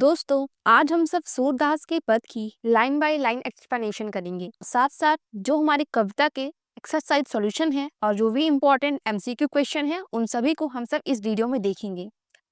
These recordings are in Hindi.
दोस्तों, आज हम सब सूरदास के पद की लाइन बाय लाइन एक्सप्लेनेशन करेंगे। साथ साथ जो हमारी कविता के एक्सरसाइज सॉल्यूशन है और जो भी इम्पोर्टेंट एमसीक्यू क्वेश्चन है उन सभी को हम सब इस वीडियो में देखेंगे।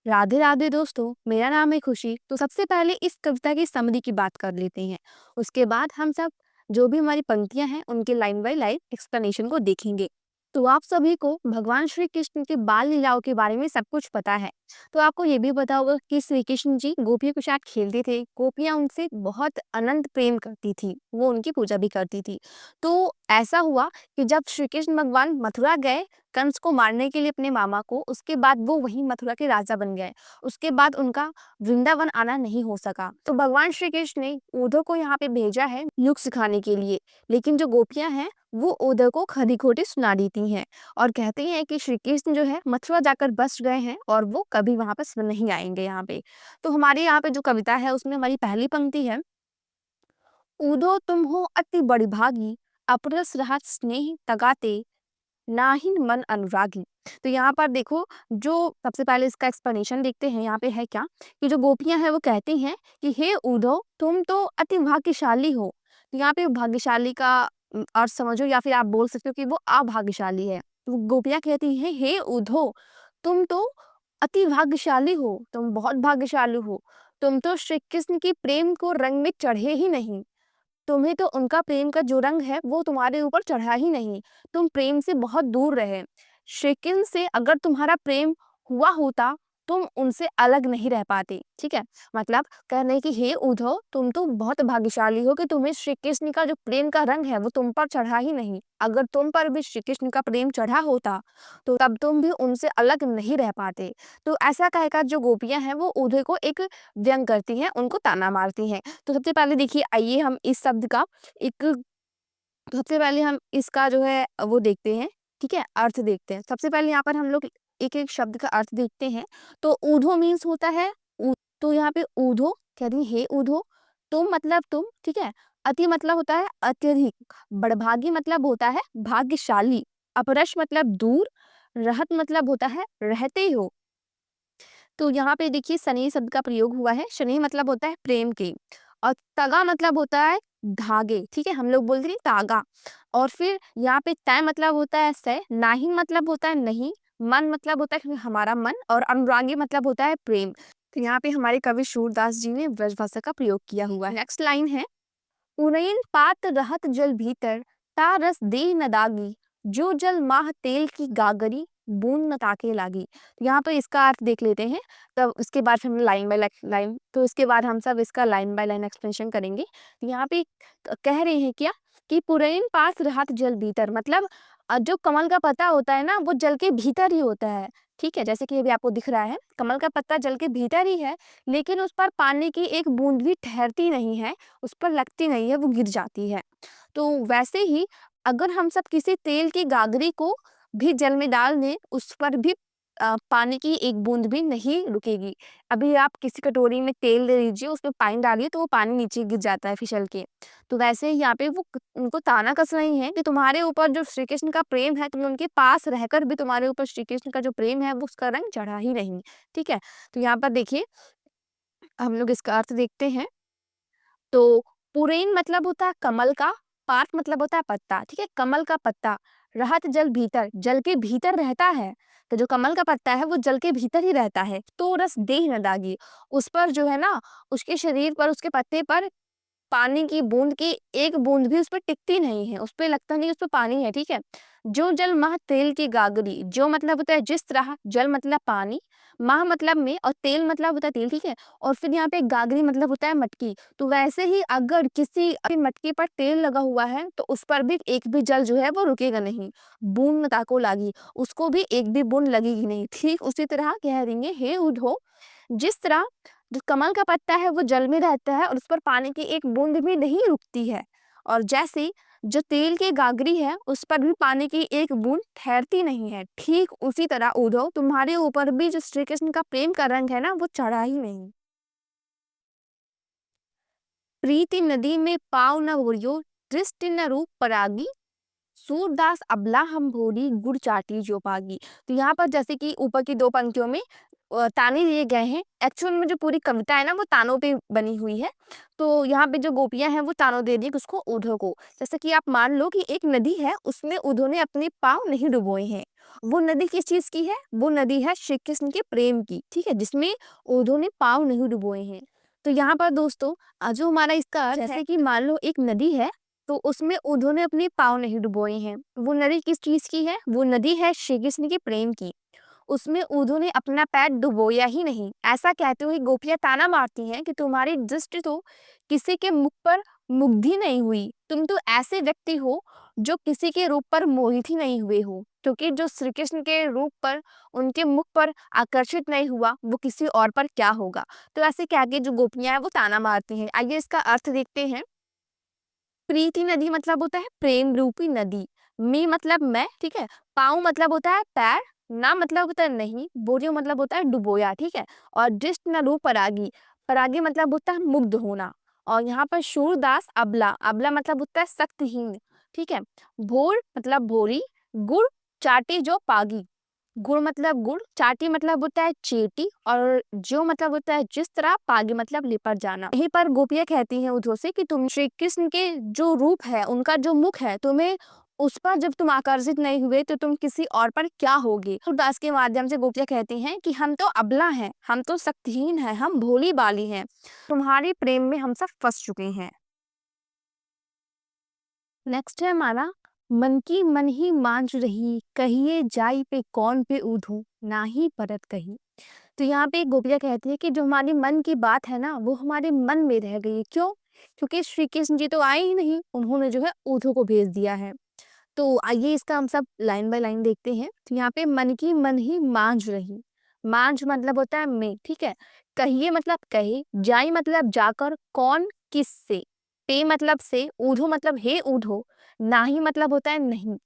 राधे राधे दोस्तों, मेरा नाम है खुशी। तो सबसे पहले इस कविता की समरी की बात कर लेते हैं। उसके बाद हम सब जो भी हमारी पंक्तियां हैं उनके लाइन बाय लाइन एक्सप्लेनेशन को देखेंगे। तो आप सभी को भगवान श्री कृष्ण के बाल लीलाओं के बारे में सब कुछ पता है। तो आपको ये भी पता होगा कि श्री कृष्ण जी गोपियों के साथ खेलते थे, गोपियां उनसे बहुत अनंत प्रेम करती थी, वो उनकी पूजा भी करती थी। तो ऐसा हुआ कि जब श्री कृष्ण भगवान मथुरा गए कंस को मारने के लिए अपने मामा को, उसके बाद वो वहीं मथुरा के राजा बन गए। उसके बाद उनका वृंदावन आना नहीं हो सका। तो भगवान श्री कृष्ण ने उद्धव को यहाँ पे भेजा है युग सिखाने के लिए, लेकिन जो गोपियां हैं वो उद्धव को खरी खोटी सुना देती हैं और कहते हैं कि श्री कृष्ण जो है मथुरा जाकर बस गए हैं और वो कभी वहां पर नहीं आएंगे यहाँ पे। तो हमारे यहाँ पे जो कविता है उसमें हमारी पहली पंक्ति है, ऊधो तुम हो अति बड़ी भागी, अपरस रहत स्नेह तगाते, नाहिन मन अनुरागी। तो यहाँ पर देखो, जो सबसे पहले इसका एक्सप्लेनेशन देखते हैं। यहाँ पे है क्या कि जो गोपियां हैं वो कहती हैं कि हे उद्धव तुम तो अति भाग्यशाली हो। तो यहाँ पे भाग्यशाली का अर्थ समझो, या फिर आप बोल सकते हो कि वो अभाग्यशाली है। तो गोपियां कहती हैं हे उद्धव तुम तो अति भाग्यशाली हो, तुम बहुत भाग्यशाली हो। तुम तो श्री कृष्ण की प्रेम को रंग में चढ़े ही नहीं, तुम्हें तो उनका प्रेम का जो रंग है वो तुम्हारे ऊपर चढ़ा ही नहीं, तुम प्रेम से बहुत दूर रहे। शेकिन से अगर तुम्हारा प्रेम हुआ होता तुम उनसे अलग नहीं रह पाते। ठीक है, मतलब कहने की हे उद्धव तुम तो बहुत भाग्यशाली हो कि तुम्हें श्री कृष्ण का जो प्रेम का रंग है वो तुम पर चढ़ा ही नहीं। अगर तुम पर भी श्री कृष्ण का प्रेम चढ़ा होता तो तब तुम भी उनसे अलग नहीं रह पाते। तो ऐसा कहकर जो गोपियां हैं वो उद्धव को एक व्यंग करती हैं, उनको ताना मारती हैं। तो सबसे पहले देखिए, आइए हम इस शब्द का एक सबसे पहले हम इसका जो है वो देखते हैं। ठीक है, अर्थ देखते हैं। सबसे पहले यहाँ पर हम लोग एक एक शब्द का अर्थ देखते हैं। तो ऊधो मीन्स होता है तो यहाँ पे ऊधो कह रही हे ऊधो, तुम मतलब तुम। ठीक है, अति मतलब होता है अत्यधिक, बड़भागी मतलब होता है भाग्यशाली, अपरश मतलब दूर, रहत मतलब होता है रहते हो। तो यहाँ पे देखिए शनि शब्द का प्रयोग हुआ है। शनि मतलब होता है प्रेम के, और तगा मतलब होता है धागे। ठीक है, हम लोग बोलते हैं तागा। और फिर यहाँ पे तय मतलब होता है सह, नाही मतलब होता है नहीं, मन मतलब होता है हमारा मन, और अनुरागी मतलब होता है प्रेम। तो यहाँ पे हमारे कवि सूरदास जी ने ब्रज भाषा का प्रयोग किया हुआ है। नेक्स्ट लाइन है, उरैन पात रहत जल भीतर, ता रस दे न दागी, जो जल माह तेल की गागरी, बूंद न ताके लागी। तो यहाँ पर इसका अर्थ देख लेते हैं, तब उसके बाद फिर हम लाइन बाय लाइन, तो इसके बाद हम सब इसका लाइन बाय लाइन एक्सप्लेनेशन करेंगे। तो यहाँ पे कह रहे हैं क्या कि पुरैन पास रहत जल भीतर, मतलब जो कमल का पत्ता होता है ना वो जल के भीतर ही होता है। ठीक है, जैसे कि अभी आपको दिख रहा है कमल का पत्ता जल के भीतर ही है, लेकिन उस पर पानी की एक बूंद भी ठहरती नहीं है, उस पर लगती नहीं है, वो गिर जाती है। तो वैसे ही अगर हम सब किसी तेल की गागरी को भी जल में डाल दें, उस पर भी पानी की एक बूंद भी नहीं रुकेगी। अभी आप किसी कटोरी में तेल ले लीजिए, उसमें पानी डालिए तो वो पानी नीचे गिर जाता है फिसल के। तो वैसे ही यहाँ पे वो उनको ताना कस रही है कि तुम्हारे ऊपर जो श्री कृष्ण का प्रेम है, तुम उनके पास रहकर भी तुम्हारे ऊपर श्री कृष्ण का जो प्रेम है वो उसका रंग चढ़ा ही नहीं। ठीक है, तो यहाँ पर देखिए हम लोग इसका अर्थ देखते हैं। तो पुरैन मतलब होता है कमल का, पात मतलब होता है पत्ता। ठीक है, कमल का पत्ता, रहत जल भीतर, जल के भीतर रहता है। तो जो कमल का पत्ता है वो जल के भीतर ही रहता है। तो रस देह न दागी, उस पर जो है ना, उसके शरीर पर, उसके पत्ते पर पानी की बूंद की एक बूंद भी उस पर टिकती नहीं है, उस पर लगता नहीं उस पर पानी है। ठीक है, जो जल मह तेल की गागरी, जो मतलब होता है जिस तरह, जल मतलब पानी, मह मतलब में, और तेल मतलब होता है तेल। ठीक है, और फिर यहाँ पे गागरी मतलब होता है मटकी। तो वैसे ही अगर किसी मटकी पर तेल लगा हुआ है तो उस पर भी एक भी जल जो है वो रुकेगा नहीं, बूंद न ताको लागी, उसको भी एक भी बूंद लगेगी नहीं। ठीक उसी तरह कह देंगे हे उद्धव, जिस तरह जो कमल का पत्ता है वो जल में रहता है और उस पर पानी की एक बूंद भी नहीं रुकती है, और जैसे जो तेल की गागरी है उस पर भी पानी की एक बूंद ठहरती नहीं है, ठीक उसी तरह उद्धव तुम्हारे ऊपर भी जो श्री कृष्ण का प्रेम का रंग है ना वो चढ़ा ही नहीं। प्रीति नदी में पाव न भोरियो, दृष्टि न रूप परागी, सूरदास अबला हम भोरी, गुड़ चाटी जो पागी। तो यहाँ पर जैसे कि ऊपर की दो पंक्तियों में ताने दिए गए हैं। एक्चुअल में जो पूरी कविता है ना वो तानों पे बनी हुई है। तो यहाँ पे जो गोपियाँ हैं वो तानों दे रही है उसको उद्धव को। जैसे कि आप मान लो कि एक नदी है, उसमें उद्धव ने अपने पाँव नहीं डुबोए हैं। वो नदी किस चीज़ की है? वो नदी है श्री कृष्ण के प्रेम की, ठीक है? जिसमें उद्धव ने पाँव नहीं डुबोए हैं। तो यहाँ पर दोस्तों जो हमारा इसका अर्थ है, जैसे कि मान लो एक नदी है, तो उसमें उद्धव ने अपने पाँव नहीं डुबोए हैं। वो नदी किस चीज़ की है? वो नदी है श्री कृष्ण के प्रेम की। उसमें उद्धव ने अपना पैर डुबोया ही नहीं। ऐसा कहते हुए गोपियाँ ताना मारती हैं कि तुम्हारी दृष्टि तो किसी के मुख पर मुग्ध ही नहीं हुई। तुम तो ऐसे व्यक्ति हो जो किसी के रूप पर मोहित ही नहीं हुए हो। क्योंकि जो श्री कृष्ण के रूप पर, उनके मुख पर आकर्षित नहीं हुआ, वो किसी और पर क्या होगा। तो ऐसे कह के जो गोपियाँ हैं वो ताना मारती हैं। आइए इसका अर्थ देखते हैं। प्रीति नदी मतलब होता है प्रेम रूपी नदी। मी मतलब मैं, ठीक है। पाँव मतलब होता है पैर। ना मतलब होता है नहीं। बोरियो मतलब होता है डुबोया, ठीक है। और दृष्ट न रूप परागी। परागी मतलब होता है मुग्ध होना। और यहाँ पर शूरदास अबला, अबला मतलब होता है शक्तिहीन, ठीक है। भोर मतलब भोरी। गुड़ चाटी जो पागी। गुड़ मतलब गुड़, चाटी मतलब होता है चेटी, और जो मतलब होता है जिस तरह, पागी मतलब लिपट जाना। यहीं पर गोपियाँ कहती हैं उद्धव से कि तुम श्री कृष्ण के जो रूप है, उनका जो मुख है, तुम्हें उस पर जब तुम आकर्षित नहीं हुए तो तुम किसी और पर क्या होगे। सूरदास के माध्यम से गोपियाँ कहती हैं कि हम तो अबला हैं, हम तो शक्तिहीन हैं, हम भोली बाली हैं, तुम्हारे प्रेम में हम सब फंस चुके हैं। नेक्स्ट है हमारा, मन की मन ही मांझ रही, कहिए जाई पे कौन पे ऊधू, ना ही परत कही। तो यहाँ पे गोपियाँ कहती है कि जो हमारी मन की बात है ना, वो हमारे मन में रह गई है। क्यों? क्योंकि श्री कृष्ण जी तो आए ही नहीं, उन्होंने जो है ऊधू को भेज दिया है। तो आइए इसका हम सब लाइन बाय लाइन देखते हैं। तो यहाँ पे मन की मन ही मांझ रही। मांझ मतलब होता है मैं, ठीक है। कहिए मतलब कहे, जाई मतलब जाकर, कौन किससे, पे मतलब से, ऊधो मतलब हे ऊधो, नाही मतलब होता है नहीं,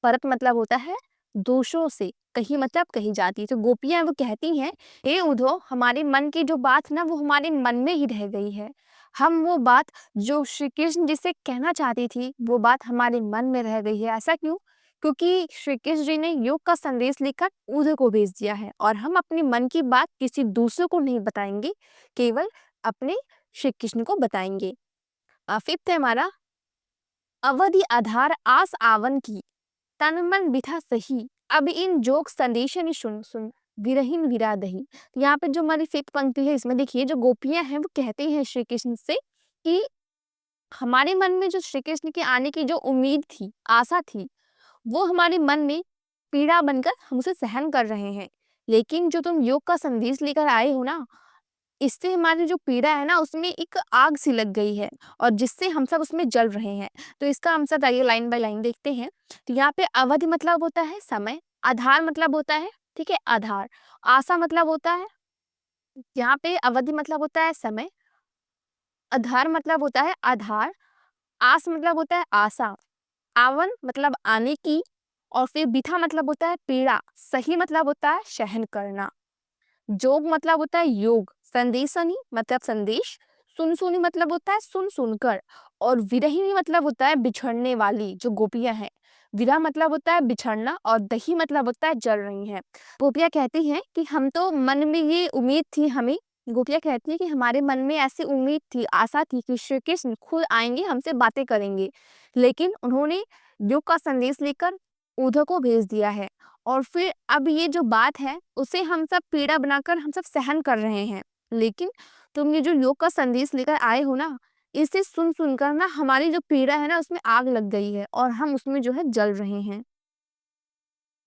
परत मतलब होता है दोषों से, कही मतलब कही जाती है। तो गोपियां वो कहती हैं, हे ऊधो, हमारे मन की जो बात ना वो हमारे मन में ही रह गई है। हम वो बात जो श्री कृष्ण जिसे कहना चाहती थी, वो बात हमारे मन में रह गई है। ऐसा क्यों? क्योंकि श्री कृष्ण जी ने योग का संदेश लेकर उधर को भेज दिया है, और हम अपने मन की बात किसी दूसरे को नहीं बताएंगे, केवल अपने श्री कृष्ण को बताएंगे। फिफ्थ है हमारा, अवधि आधार आस आवन की, तन मन बिथा सही, अब इन जोग संदेशन सुन सुन, विरहीन विरा दही। तो यहाँ पे जो हमारी फिफ्थ पंक्ति है, इसमें देखिए जो गोपियां हैं वो कहते हैं श्री कृष्ण से कि हमारे मन में जो श्री कृष्ण के आने की जो उम्मीद थी, आशा थी, वो हमारे मन में पीड़ा बनकर हम उसे सहन कर रहे हैं। लेकिन जो तुम योग का संदेश लेकर आए हो ना, इससे हमारी जो पीड़ा है ना, उसमें एक आग सी लग गई है, और जिससे हम सब उसमें जल रहे हैं। तो इसका हम सब आइए लाइन बाय लाइन देखते हैं। तो यहाँ पे अवधि मतलब होता है समय, आधार मतलब होता है, ठीक है, आधार। आशा मतलब होता है, यहाँ पे अवधि मतलब होता है समय, आधार मतलब होता है आधार, आस मतलब होता है आशा, आवन मतलब आने की, और फिर बिथा मतलब होता है पीड़ा, सही मतलब होता है सहन करना, जोग मतलब होता है योग, संदेशनी मतलब संदेश, सुन सुनी मतलब होता है सुन सुनकर, और विरहिणी मतलब होता है बिछड़ने वाली जो गोपियां हैं। विरह मतलब होता है बिछड़ना, और दही मतलब होता है जल रही हैं। गोपियां कहती हैं कि हम तो मन में ये उम्मीद थी हमें, गोपियां कहती है कि हमारे मन में ऐसी उम्मीद थी, आशा थी कि श्री कृष्ण खुद आएंगे, हमसे बातें करेंगे, लेकिन उन्होंने योग का संदेश लेकर उद्धव को भेज दिया है। और फिर अब ये जो बात है उसे हम सब पीड़ा बनाकर हम सब सहन कर रहे हैं। लेकिन तुम ये जो योग का संदेश लेकर आए हो ना, इसे सुन सुनकर ना हमारी जो पीड़ा है ना उसमें आग लग गई है, और हम उसमें जो है जल रहे हैं।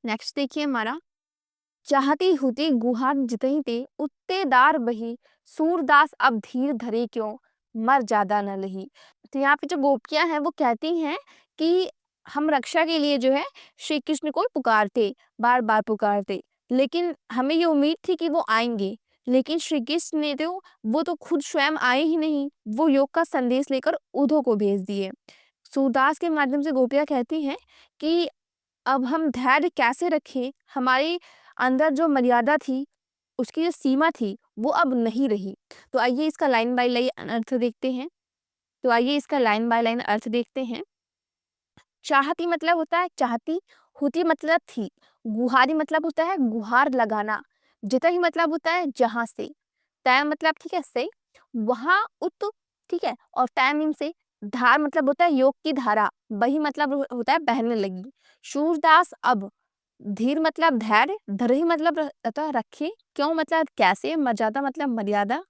नेक्स्ट देखिए हमारा, चाहती हुती गुहार जितई ते, उत्ते दार बही, सूरदास अब धीर धरे क्यों, मर ज्यादा न लही। तो यहाँ पे जो गोपियां हैं वो कहती हैं कि हम रक्षा के लिए जो है श्री कृष्ण को पुकारते, बार बार पुकारते, लेकिन हमें ये उम्मीद थी कि वो आएंगे, लेकिन श्री कृष्ण ने तो वो तो खुद स्वयं आए ही नहीं, वो योग का संदेश लेकर उद्धव को भेज दिए। सूरदास के माध्यम से गोपियां कहती हैं कि अब हम धैर्य कैसे रखें, हमारे अंदर जो मर्यादा थी, उसकी जो सीमा थी, वो अब नहीं रही। तो आइए इसका लाइन बाय लाइन अर्थ देखते हैं। तो आइए इसका लाइन बाय लाइन अर्थ देखते हैं। चाहती मतलब होता है चाहती, होती मतलब थी, गुहारी मतलब होता है गुहार लगाना, जितहि मतलब होता है जहाँ से, तय मतलब ठीक है से, वहाँ उत ठीक है, और तय से, धार मतलब होता है योग की धारा, बही मतलब होता है बहने लगी। सूरदास अब, धीर मतलब धैर्य, धरही मतलब रहता रखे, क्यों मतलब कैसे, मर्यादा मतलब मर्यादा,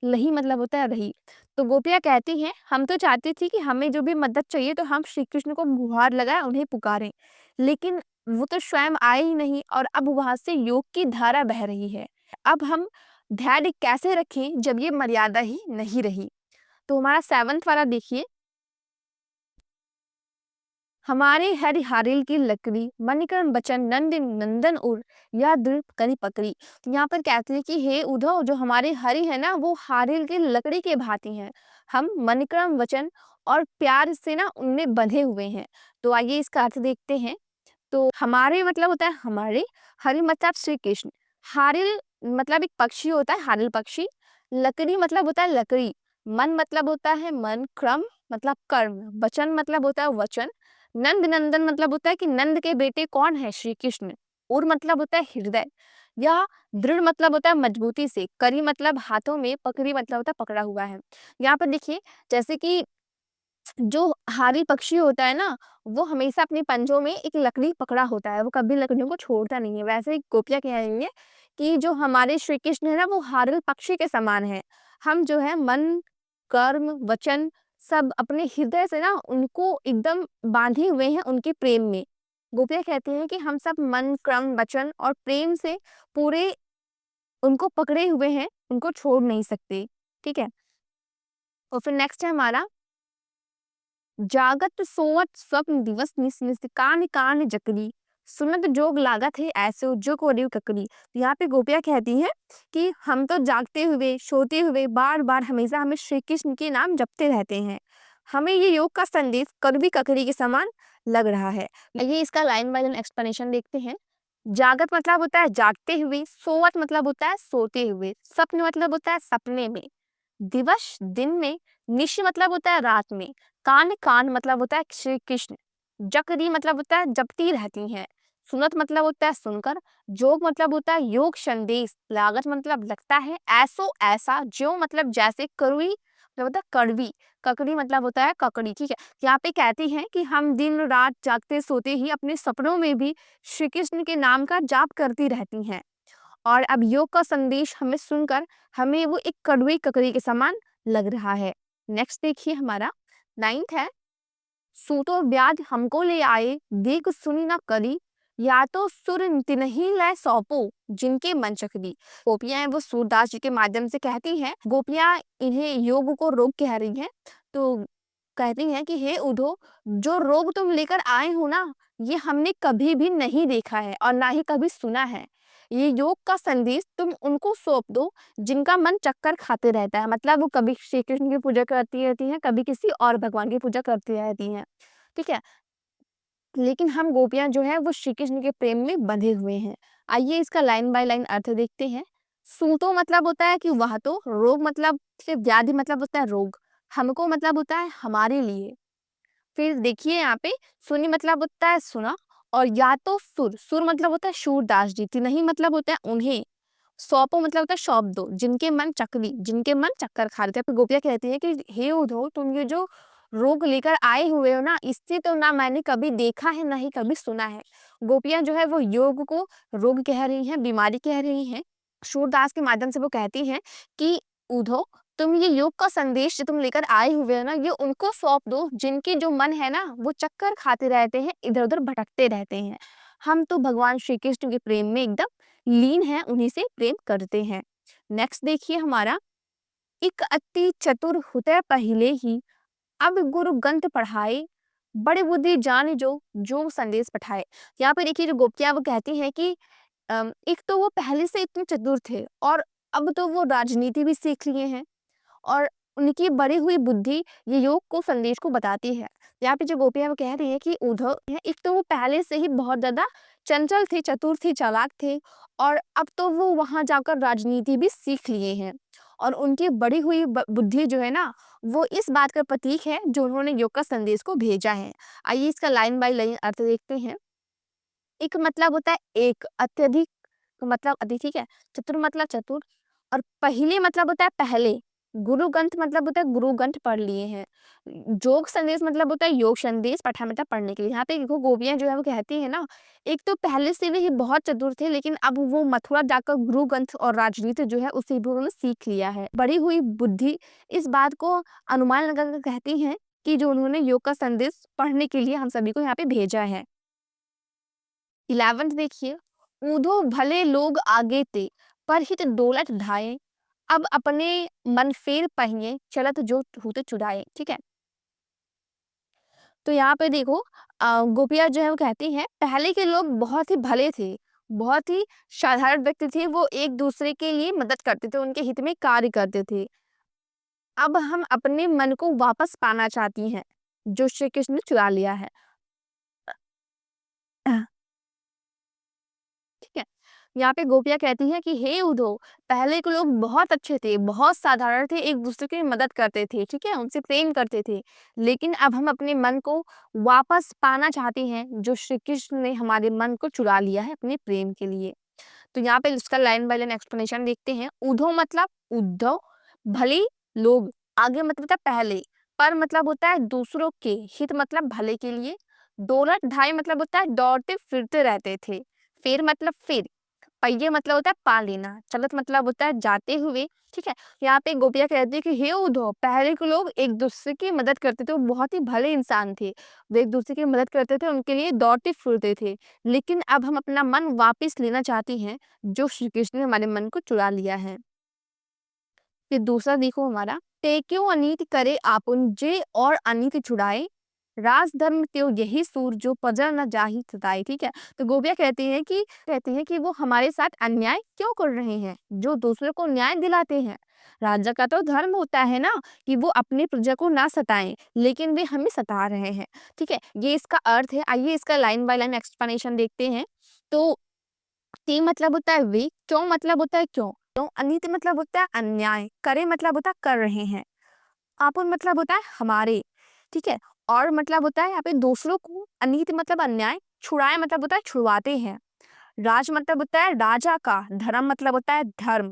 लही मतलब होता है रही। तो गोपियाँ कहती हैं हम तो चाहती थी कि हमें जो भी मदद चाहिए तो हम श्री कृष्ण को गुहार लगाए, उन्हें पुकारें, लेकिन वो तो स्वयं आए ही नहीं और अब वहां से योग की धारा बह रही है। अब हम धैर्य कैसे रखें जब ये मर्यादा ही नहीं रही। तो हमारा 7th वाला देखिए, हमारे हरि हारिल की लकड़ी मणिकर्ण बचन नंद नंदन उर या दृढ़ करी पकड़ी। तो यहाँ पर कहते हैं कि हे उद्धव, जो हमारे हरि है ना वो हारिल की लकड़ी के भांति हैं। हम मणिकर्ण वचन और प्यार से ना उनमें बंधे हुए हैं। तो आइए इसका अर्थ देखते हैं। तो हमारे मतलब होता है हमारे, हरि मतलब श्री कृष्ण, हारिल मतलब एक पक्षी होता है, हारिल पक्षी, लकड़ी मतलब होता है लकड़ी, मन मतलब होता है मन, क्रम मतलब कर्म, वचन मतलब होता है वचन, नंद नंदन मतलब होता है कि नंद के बेटे कौन है, श्री कृष्ण, उर मतलब होता है हृदय, या दृढ़ मतलब होता है मजबूती से, करी मतलब हाथों में, पकड़ी मतलब होता है पकड़ा हुआ है। यहाँ पर देखिए, जैसे कि जो हारी पक्षी होता है ना, वो हमेशा अपने पंजों में एक लकड़ी पकड़ा होता है, वो कभी लकड़ियों को छोड़ता नहीं है। वैसे ही गोपियाँ कह रही हैं कि जो हमारे श्री कृष्ण है ना, वो हारिल पक्षी के समान है। हम जो है मन, कर्म, वचन सब अपने हृदय से ना उनको एकदम बांधे हुए हैं उनके प्रेम में। गोपियाँ कहती हैं कि हम सब मन, क्रम, वचन और प्रेम से पूरे उनको पकड़े हुए हैं, उनको छोड़ नहीं सकते। ठीक है? और फिर नेक्स्ट है हमारा, जागत सोवत स्वप्न दिवस निस निस कान कान जकरी, सुनत जोग लागत है ऐसे उज्जो को रिव ककड़ी। तो यहाँ पे गोपियाँ कहती हैं कि हम तो जागते हुए, सोते हुए बार बार हमेशा हमें श्री कृष्ण के नाम जपते रहते हैं। हमें ये योग का संदेश कड़वी ककड़ी के समान लग रहा है। ये इसका लाइन बाय लाइन एक्सप्लेनेशन देखते हैं। जागत मतलब होता है जागते हुए, सोवत मतलब होता है सोते हुए, स्वप्न मतलब होता है सपने में, दिवस दिन में, निश मतलब होता है रात में, कान कान मतलब होता है श्री कृष्ण, जकरी मतलब होता है जपती रहती हैं, सुनत मतलब होता है सुनकर, जोग मतलब होता है योग संदेश, लागत मतलब लगता है, ऐसो ऐसा, ज्यो मतलब जैसे, करुई मतलब होता है कड़वी, ककड़ी मतलब होता है ककड़ी। ठीक है, यहाँ पे कहती हैं कि हम दिन रात जागते सोते ही अपने सपनों में भी श्री कृष्ण के नाम का जाप करती रहती हैं, और अब योग का संदेश हमें सुनकर हमें वो एक कड़वी ककड़ी के समान लग रहा है। नेक्स्ट देखिए हमारा 9th है, सूतो व्याध हमको ले आए, देख सुनी ना करी, या तो सुर तिनहि लय सौंपो, जिनके मन चकरी। गोपियां हैं वो सूरदास जी के माध्यम से कहती हैं, गोपियां इन्हें योग को रोग कह रही हैं। तो कहती हैं कि हे उद्धव, जो रोग तुम लेकर आए हो ना, ये हमने कभी भी नहीं देखा है और ना ही कभी सुना है। ये योग का संदेश तुम उनको सौंप दो जिनका मन चक्कर खाते रहता है, मतलब वो कभी श्री कृष्ण की पूजा करती रहती हैं, कभी किसी और भगवान की पूजा करती रहती हैं। ठीक है, लेकिन हम गोपियां जो है वो श्री कृष्ण के प्रेम में बंधे हुए हैं। आइए इसका लाइन बाय लाइन अर्थ देखते हैं। सूतो मतलब होता है कि वह तो, रोग मतलब से व्याधि मतलब होता है रोग, हमको मतलब होता है हमारे लिए। फिर देखिए यहाँ पे, सुनी मतलब होता है सुना, और या तो सुर, सुर मतलब होता है शूरदास जी, नहीं मतलब होता है उन्हें, सौंपो मतलब होता है सौंप दो, जिनके मन चकरी, जिनके मन चक्कर खा रहे थे। फिर गोपियाँ कहती है कि हे उद्धव, तुम ये जो रोग लेकर आए हुए हो ना, इससे तो ना मैंने कभी देखा है ना ही कभी सुना है। गोपियाँ जो है वो योग को रोग कह रही हैं, बीमारी कह रही हैं। सूरदास के माध्यम से वो कहती हैं कि उद्धव, तुम ये योग का संदेश जो तुम लेकर आए हुए हो ना, ये उनको सौंप दो जिनके जो मन है ना वो चक्कर खाते रहते हैं, इधर उधर भटकते रहते हैं। हम तो भगवान श्री कृष्ण के प्रेम में एकदम लीन है, उन्हीं से प्रेम करते हैं। नेक्स्ट देखिए हमारा, इक अति चतुर होते पहले ही, अब गुरु ग्रंथ पढ़ाए, बड़े बुद्धि जान जो जो संदेश पठाए। यहाँ पे देखिए जो गोपियां वो कहती हैं कि एक तो वो पहले से इतने चतुर थे और अब तो वो राजनीति भी सीख लिए हैं, और उनकी बढ़ी हुई बुद्धि ये योग को संदेश को बताती है। यहाँ पे जो गोपियाँ वो कह रही है कि उद्धव है, एक तो वो पहले से ही बहुत ज्यादा चंचल थे, चतुर थे, चालाक थे, और अब तो वो वहां जाकर राजनीति भी सीख लिए हैं, और उनकी बढ़ी हुई बुद्धि जो है ना, वो इस बात का प्रतीक है जो उन्होंने योग का संदेश को भेजा है। आइए इसका लाइन बाय लाइन अर्थ देखते हैं। एक मतलब होता है एक, अत्यधिक मतलब अति, ठीक है। चतुर मतलब चतुर, और पहिले मतलब होता है पहले। गुरुग्रंथ मतलब होता है गुरुग्रंथ पढ़ लिए हैं। योग संदेश मतलब होता है योग संदेश पढ़ा, मतलब पढ़ने के लिए। यहाँ पे देखो गोपियाँ जो है वो कहती है ना, एक तो पहले से भी बहुत चतुर थे, लेकिन अब वो मथुरा जाकर गुरु ग्रंथ और राजनीति जो है उसे भी उन्होंने सीख लिया है। बढ़ी हुई बुद्धि इस बात को अनुमान लगाकर कहती हैं कि जो उन्होंने योग का संदेश पढ़ने के लिए हम सभी को यहाँ पे भेजा है। 11th देखिए, ऊधो भले लोग आगे ते, पर हित डोलत ढाए, अब अपने मन फेर पहिए, चलत जो होते चुराए, ठीक है। तो यहाँ पे देखो गोपियाँ जो है वो कहती हैं पहले के लोग बहुत ही भले थे, बहुत ही साधारण व्यक्ति थे, वो एक दूसरे के लिए मदद करते थे, उनके हित में कार्य करते थे। अब हम अपने मन को वापस पाना चाहती हैं, जो श्री कृष्ण ने चुरा लिया है। ठीक है। यहाँ पे गोपियाँ कहती हैं कि हे उद्धव, पहले के लोग बहुत अच्छे थे, बहुत साधारण थे, एक दूसरे की मदद करते थे, ठीक है, उनसे प्रेम करते थे। लेकिन अब हम अपने मन को वापस पाना चाहते हैं, जो श्री कृष्ण ने हमारे मन को चुरा लिया है अपने प्रेम के लिए। तो यहाँ पे इसका लाइन बाय लाइन एक्सप्लेनेशन देखते हैं। उद्धव मतलब उद्धव, भले लोग, आगे मतलब होता है पहले, पर मतलब होता है दूसरों के, हित मतलब भले के लिए, दौलत ढाई मतलब होता है दौड़ते फिरते रहते थे, फिर मतलब फिर, पहिए मतलब होता है पा लेना, चलत मतलब होता है जाते हुए, ठीक है। यहाँ पे गोपियाँ कहती है कि हे उद्धव, पहले के लोग एक दूसरे की मदद करते थे, वो बहुत ही भले इंसान थे, वो एक दूसरे की मदद करते थे, उनके लिए दौड़ते फिरते थे। लेकिन अब हम अपना मन वापस लेना चाहती हैं, जो श्री कृष्ण ने हमारे मन को चुरा लिया है। फिर दूसरा देखो हमारा, ते क्यों अनीति करे आपुन जे और अनीति छुड़ाए, राज धर्म त्यो यही सूर जो पजर न जाहि सताए, ठीक है। तो गोपियाँ कहती हैं कि वो हमारे साथ अन्याय क्यों कर रहे हैं, जो दूसरे को न्याय दिलाते हैं। राजा का तो धर्म होता है ना कि वो अपनी प्रजा को ना सताएं, लेकिन वे हमें सता रहे हैं, ठीक है। ये इसका अर्थ है। आइए इसका लाइन बाय लाइन एक्सप्लेनेशन देखते हैं। तो ते मतलब होता है वे, क्यों मतलब होता है क्यों, तो अनित मतलब होता है अन्याय, करे मतलब होता है कर रहे हैं, आपन मतलब होता है हमारे, ठीक है। और मतलब होता है यहाँ पे दूसरों को, अनित मतलब अन्याय, छुड़ाए मतलब होता है छुड़वाते हैं, राज मतलब होता है राजा का, धर्म मतलब होता है धर्म।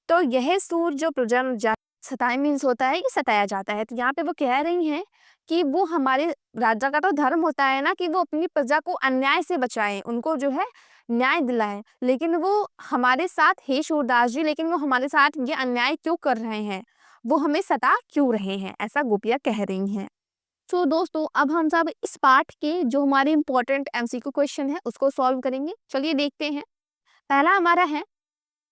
तो यह सूर जो प्रजन सताए मीन्स होता है कि सताया जाता है। तो यहाँ पे वो कह रही हैं कि वो हमारे राजा का तो धर्म होता है ना कि वो अपनी प्रजा को अन्याय से बचाएं, उनको जो है न्याय दिलाएं, लेकिन वो हमारे साथ, हे सूरदास जी, लेकिन वो हमारे साथ ये अन्याय क्यों कर रहे हैं, वो हमें सता क्यों रहे हैं, ऐसा गोपियाँ कह रही हैं। तो दोस्तों अब हम सब इस पार्ट के जो हमारे इंपॉर्टेंट एमसीक्यू क्वेश्चन है उसको सॉल्व करेंगे। चलिए देखते हैं। पहला हमारा है,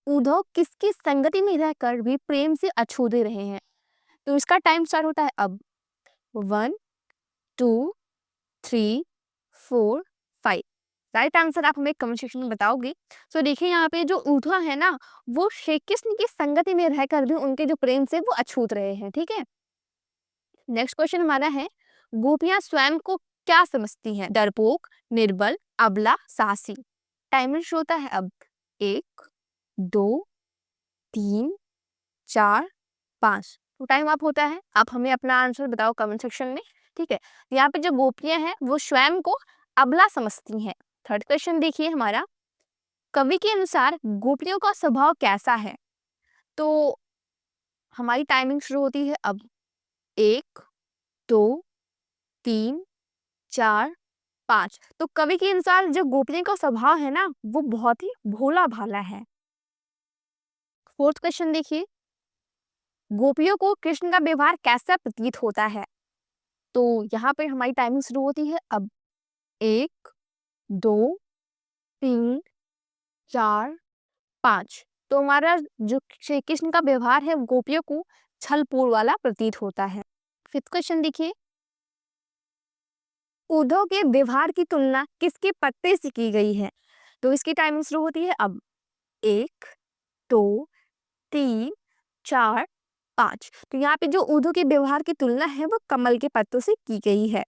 उद्धव किसकी संगति में रहकर भी प्रेम से अछूते रहे हैं। तो इसका टाइम स्टार्ट होता है अब। 1 2 3 4 5। राइट आंसर आप हमें कमेंट सेक्शन में बताओगे। तो देखिए यहाँ पे जो उद्धव है ना, वो श्री कृष्ण की संगति में रहकर भी उनके जो प्रेम से वो अछूत रहे हैं, ठीक है। नेक्स्ट क्वेश्चन हमारा है, गोपियां स्वयं को क्या समझती हैं, डरपोक, निर्बल, अबला, साहसी। टाइमर शुरू होता है अब। 1 2 3 4 5। तो टाइम अप होता है। आप हमें अपना आंसर बताओ कमेंट सेक्शन में, ठीक है। यहाँ पे जो गोपियां हैं वो स्वयं को अबला समझती हैं। थर्ड क्वेश्चन देखिए हमारा, कवि के अनुसार गोपियों का स्वभाव कैसा है। तो हमारी टाइमिंग शुरू होती है अब। 1 2 3 4 5। तो कवि के अनुसार जो गोपियों का स्वभाव है ना, वो बहुत ही भोला भाला है। फोर्थ क्वेश्चन देखिए, गोपियों को कृष्ण का व्यवहार कैसा प्रतीत होता है। तो यहाँ पे हमारी टाइमिंग शुरू होती है अब। 1 2 3 4 5। तो हमारा जो श्री कृष्ण का व्यवहार है गोपियों को छलपूर्ण वाला प्रतीत होता है। फिफ्थ क्वेश्चन देखिए, उद्धव के व्यवहार की तुलना किसके पत्ते से की गई है। तो इसकी टाइमिंग शुरू होती है अब। 1 2 3 4 5। तो यहाँ पे जो उद्धव के व्यवहार की तुलना है वो कमल के पत्तों से की गई है।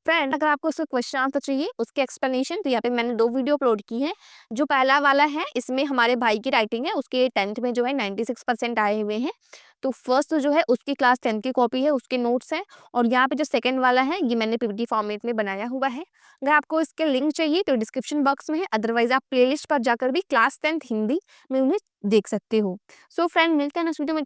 फ्रेंड अगर आपको उसका क्वेश्चन आंसर चाहिए, उसके एक्सप्लेनेशन, तो यहाँ पे मैंने 2 वीडियो अपलोड की हैं। जो पहला वाला है इसमें हमारे भाई की राइटिंग है, उसके 10th में जो है 96% आए हुए हैं। तो फर्स्ट जो है उसकी क्लास 10 की कॉपी है, उसके नोट्स हैं, और यहाँ पे जो सेकंड वाला है ये मैंने पीपीटी फॉर्मेट में बनाया हुआ है। अगर आपको इसके लिंक चाहिए तो डिस्क्रिप्शन बॉक्स में है, अदरवाइज आप प्लेलिस्ट पर जाकर भी क्लास 10th हिंदी में उन्हें देख सकते हो। सो फ्रेंड, मिलते हैं नेक्स्ट वीडियो में।